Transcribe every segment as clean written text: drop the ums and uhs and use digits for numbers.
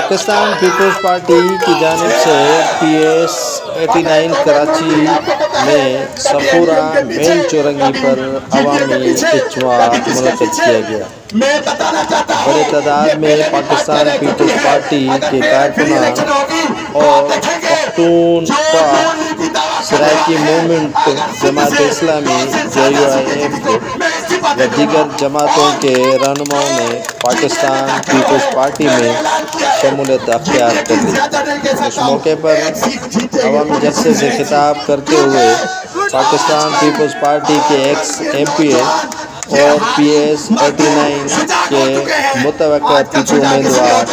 Pakistan Peoples party کی جانب سے PS89 کراچی میں صفورہ مین چورنگی پر عوامی اجتماع منعقد کیا گیا۔ بڑے تعداد میں پاکستان پیپلز پارٹی کے کارکنان اور پختونخوا سرائکی موومنٹ، جماعت اسلامی JUIF و دیگر جماعتوں کے رہنماؤں نے پاکستان پیپلز پارٹی میں شمولیت اختیار کر لی۔ اس موقع پر عوامی جلسے سے خطاب کرتے ہوئے پاکستان پیپلز پارٹی کے ایکس MP اور PS89 کے متوقع پیپل امیدوار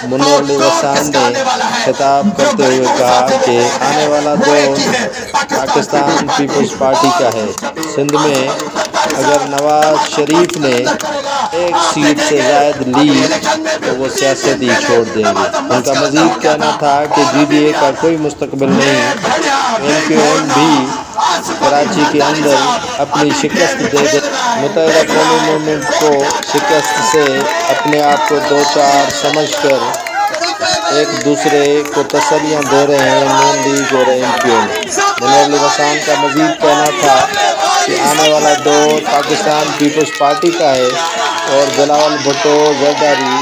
منور علی وسان نے خطاب کرتے ہوئے کہا کہ آنے والا دور پاکستان پیپلز پارٹی کا ہے۔ سندھ میں اگر نواز شریف نے ایک سیٹ سے زائد لی تو وہ سیاست ہی چھوڑ دیں گے۔ ان کا مزید کہنا تھا کہ GDA کا کوئی مستقبل نہیں۔ MQM بھی کراچی کے اندر اپنی شکست دے دے۔ متحدہ قومی موومنٹ کو شکست سے اپنے آپ کو دو چار سمجھ کر ایک دوسرے کو تسلیاں دے رہے ہیں نون لیگ اور MQM۔ منور علی وسان کا مزید کہنا تھا کہ آنے والا دور پاکستان پیپلز پارٹی کا ہے اور بلاول بھٹو زرداری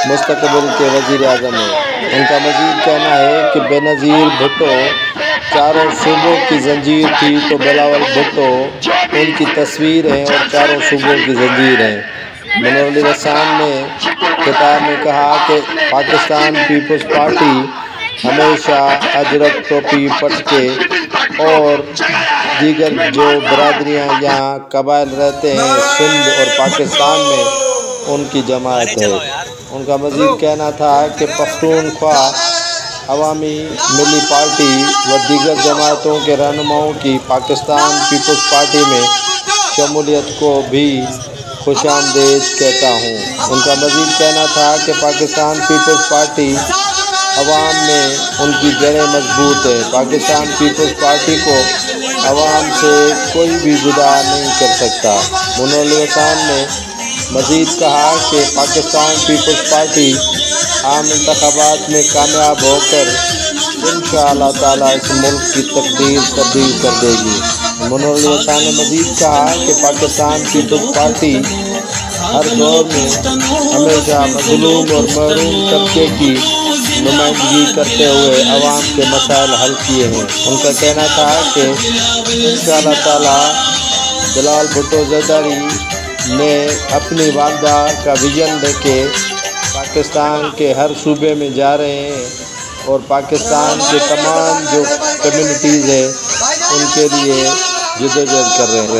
مستقبل کے وزیر اعظم ہیں۔ ان کا مزید کہنا ہے کہ بے نظیر بھٹو چاروں صوبوں کی زنجیر تھی تو بلاول بھٹو ان کی تصویر ہیں اور چاروں صوبوں کی زنجیر ہیں۔ منور علی وسان نے خطاب میں کہا کہ پاکستان پیپلز پارٹی ہمیشہ اجرک، ٹوپی، پٹکے اور دیگر جو برادریاں یہاں قبائل رہتے ہیں سندھ اور پاکستان میں ان کی جماعت ہے۔ ان کا مزید کہنا تھا کہ پختونخوا عوامی ملی پارٹی و دیگر جماعتوں کے رہنماؤں کی پاکستان پیپلز پارٹی میں شمولیت کو بھی خوش آمدید کہتا ہوں۔ ان کا مزید کہنا تھا کہ پاکستان پیپلز پارٹی عوام میں ان کی جڑیں مضبوط ہیں۔ پاکستان پیپلز پارٹی کو عوام سے کوئی بھی جدا نہیں کر سکتا۔ منور علی وسان نے مزید کہا کہ پاکستان پیپلز پارٹی عام انتخابات میں کامیاب ہو کر انشاءاللہ تعالیٰ اس ملک کی تقدیر تبدیل کر دے گی۔ منور علی وسان نے مزید کہا کہ پاکستان پیپلز پارٹی ہر دور میں ہمیشہ مظلوم اور محروم طبقے کی نمائندگی کرتے ہوئے عوام کے مسائل حل کیے ہیں۔ ان کا کہنا تھا کہ انشاءاللہ تعالیٰ بلاول بھٹو زرداری نے اپنی والدہ کا ویژن لے کے پاکستان کے ہر صوبے میں جا رہے ہیں اور پاکستان کے تمام جو کمیونٹیز ہیں ان کے لیے جدوجہد کر رہے ہیں۔